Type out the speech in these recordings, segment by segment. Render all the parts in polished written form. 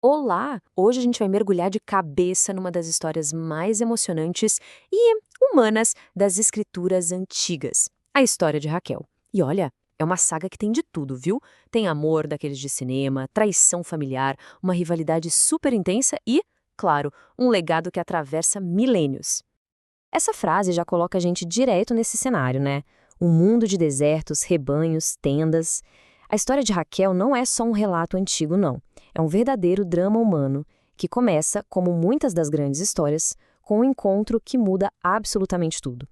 Olá! Hoje a gente vai mergulhar de cabeça numa das histórias mais emocionantes e humanas das escrituras antigas, a história de Raquel. E olha, é uma saga que tem de tudo, viu? Tem amor daqueles de cinema, traição familiar, uma rivalidade super intensa e, claro, um legado que atravessa milênios. Essa frase já coloca a gente direto nesse cenário, né? Um mundo de desertos, rebanhos, tendas. A história de Raquel não é só um relato antigo, não. É um verdadeiro drama humano que começa, como muitas das grandes histórias, com um encontro que muda absolutamente tudo.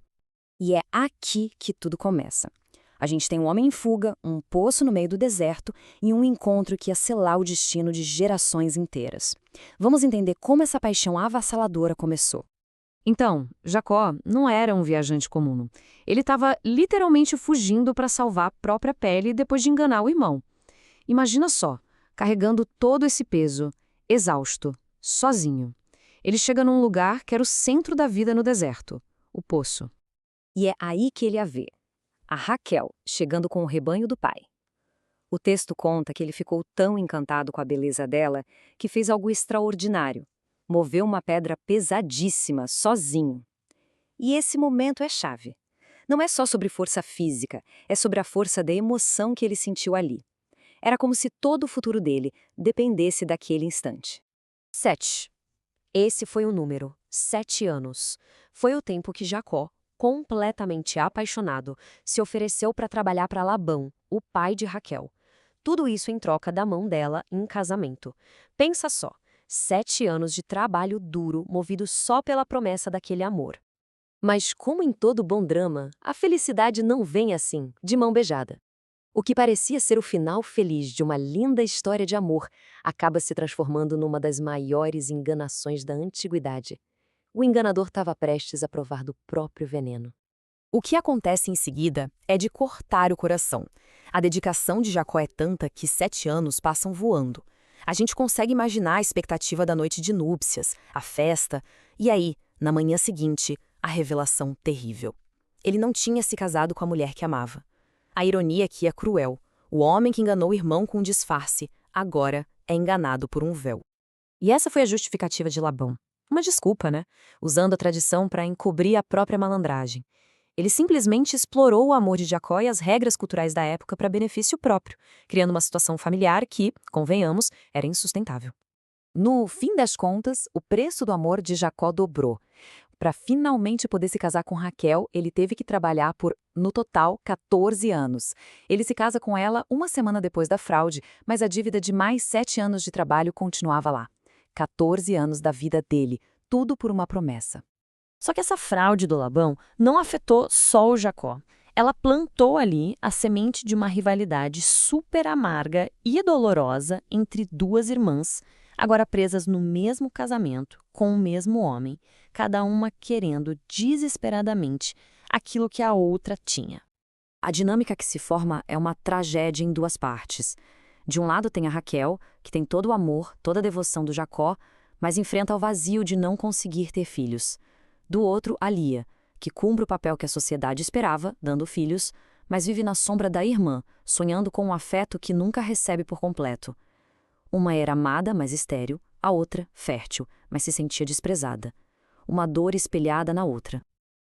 E é aqui que tudo começa. A gente tem um homem em fuga, um poço no meio do deserto e um encontro que ia selar o destino de gerações inteiras. Vamos entender como essa paixão avassaladora começou. Então, Jacó não era um viajante comum. Ele estava literalmente fugindo para salvar a própria pele depois de enganar o irmão. Imagina só, carregando todo esse peso, exausto, sozinho. Ele chega num lugar que era o centro da vida no deserto, o poço. E é aí que ele a vê, a Raquel, chegando com o rebanho do pai. O texto conta que ele ficou tão encantado com a beleza dela que fez algo extraordinário. Moveu uma pedra pesadíssima, sozinho. E esse momento é chave. Não é só sobre força física, é sobre a força da emoção que ele sentiu ali. Era como se todo o futuro dele dependesse daquele instante. 7. Esse foi o número, 7 anos. Foi o tempo que Jacó, completamente apaixonado, se ofereceu para trabalhar para Labão, o pai de Raquel. Tudo isso em troca da mão dela em casamento. Pensa só, 7 anos de trabalho duro movido só pela promessa daquele amor. Mas como em todo bom drama, a felicidade não vem assim, de mão beijada. O que parecia ser o final feliz de uma linda história de amor acaba se transformando numa das maiores enganações da antiguidade. O enganador estava prestes a provar do próprio veneno. O que acontece em seguida é de cortar o coração. A dedicação de Jacó é tanta que 7 anos passam voando. A gente consegue imaginar a expectativa da noite de núpcias, a festa, e aí, na manhã seguinte, a revelação terrível. Ele não tinha se casado com a mulher que amava. A ironia aqui é cruel. O homem que enganou o irmão com um disfarce, agora é enganado por um véu. E essa foi a justificativa de Labão. Uma desculpa, né? Usando a tradição para encobrir a própria malandragem. Ele simplesmente explorou o amor de Jacó e as regras culturais da época para benefício próprio, criando uma situação familiar que, convenhamos, era insustentável. No fim das contas, o preço do amor de Jacó dobrou. Para finalmente poder se casar com Raquel, ele teve que trabalhar por, no total, 14 anos. Ele se casa com ela uma semana depois da fraude, mas a dívida de mais 7 anos de trabalho continuava lá. 14 anos da vida dele, tudo por uma promessa. Só que essa fraude do Labão não afetou só o Jacó. Ela plantou ali a semente de uma rivalidade super amarga e dolorosa entre duas irmãs, agora presas no mesmo casamento, com o mesmo homem, cada uma querendo desesperadamente aquilo que a outra tinha. A dinâmica que se forma é uma tragédia em duas partes. De um lado tem a Raquel, que tem todo o amor, toda a devoção do Jacó, mas enfrenta o vazio de não conseguir ter filhos. Do outro, a Lia, que cumpre o papel que a sociedade esperava, dando filhos, mas vive na sombra da irmã, sonhando com um afeto que nunca recebe por completo. Uma era amada, mas estéril, a outra, fértil, mas se sentia desprezada. Uma dor espelhada na outra.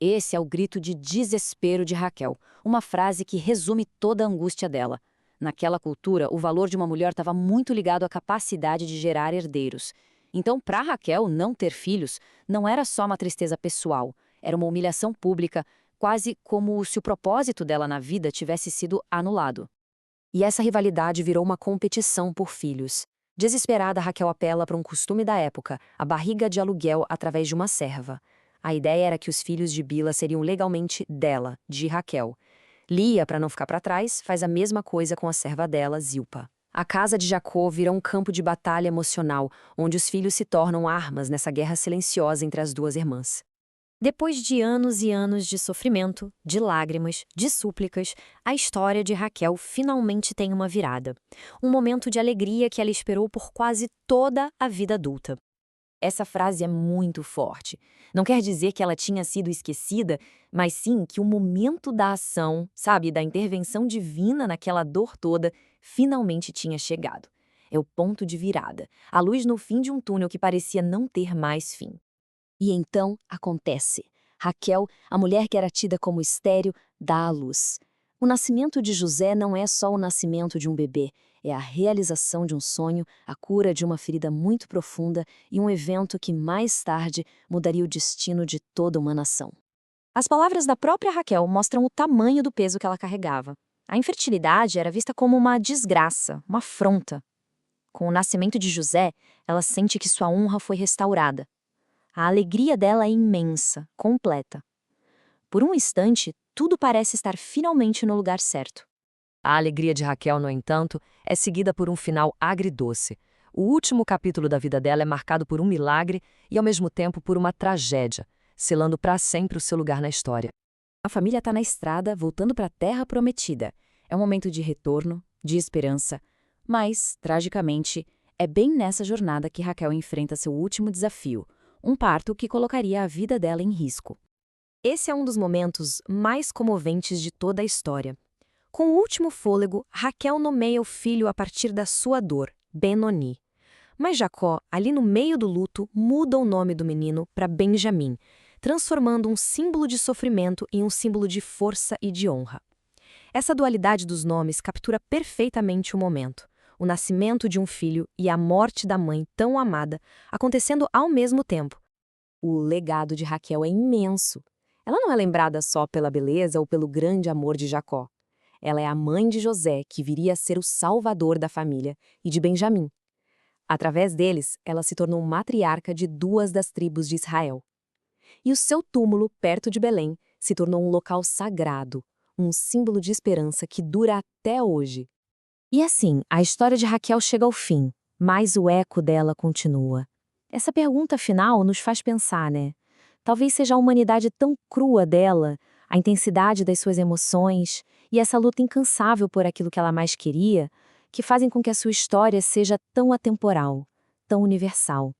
Esse é o grito de desespero de Raquel, uma frase que resume toda a angústia dela. Naquela cultura, o valor de uma mulher estava muito ligado à capacidade de gerar herdeiros. Então, para Raquel, não ter filhos não era só uma tristeza pessoal, era uma humilhação pública, quase como se o propósito dela na vida tivesse sido anulado. E essa rivalidade virou uma competição por filhos. Desesperada, Raquel apela para um costume da época, a barriga de aluguel através de uma serva. A ideia era que os filhos de Bila seriam legalmente dela, de Raquel. Lia, para não ficar para trás, faz a mesma coisa com a serva dela, Zilpa. A casa de Jacó vira um campo de batalha emocional, onde os filhos se tornam armas nessa guerra silenciosa entre as duas irmãs. Depois de anos e anos de sofrimento, de lágrimas, de súplicas, a história de Raquel finalmente tem uma virada. Um momento de alegria que ela esperou por quase toda a vida adulta. Essa frase é muito forte. Não quer dizer que ela tinha sido esquecida, mas sim que o momento da ação, sabe, da intervenção divina naquela dor toda, finalmente tinha chegado. É o ponto de virada, a luz no fim de um túnel que parecia não ter mais fim. E então acontece. Raquel, a mulher que era tida como estéril, dá à luz. O nascimento de José não é só o nascimento de um bebê, é a realização de um sonho, a cura de uma ferida muito profunda e um evento que mais tarde mudaria o destino de toda uma nação. As palavras da própria Raquel mostram o tamanho do peso que ela carregava. A infertilidade era vista como uma desgraça, uma afronta. Com o nascimento de José, ela sente que sua honra foi restaurada. A alegria dela é imensa, completa. Por um instante, tudo parece estar finalmente no lugar certo. A alegria de Raquel, no entanto, é seguida por um final agridoce. O último capítulo da vida dela é marcado por um milagre e, ao mesmo tempo, por uma tragédia, selando para sempre o seu lugar na história. A família está na estrada, voltando para a terra prometida. É um momento de retorno, de esperança, mas, tragicamente, é bem nessa jornada que Raquel enfrenta seu último desafio, um parto que colocaria a vida dela em risco. Esse é um dos momentos mais comoventes de toda a história. Com o último fôlego, Raquel nomeia o filho a partir da sua dor, Benoni. Mas Jacó, ali no meio do luto, muda o nome do menino para Benjamim, transformando um símbolo de sofrimento em um símbolo de força e de honra. Essa dualidade dos nomes captura perfeitamente o momento. O nascimento de um filho e a morte da mãe tão amada acontecendo ao mesmo tempo. O legado de Raquel é imenso. Ela não é lembrada só pela beleza ou pelo grande amor de Jacó. Ela é a mãe de José, que viria a ser o salvador da família, e de Benjamim. Através deles, ela se tornou matriarca de 2 das tribos de Israel. E o seu túmulo, perto de Belém, se tornou um local sagrado, um símbolo de esperança que dura até hoje. E assim, a história de Raquel chega ao fim, mas o eco dela continua. Essa pergunta final nos faz pensar, né? Talvez seja a humanidade tão crua dela, a intensidade das suas emoções e essa luta incansável por aquilo que ela mais queria, que fazem com que a sua história seja tão atemporal, tão universal.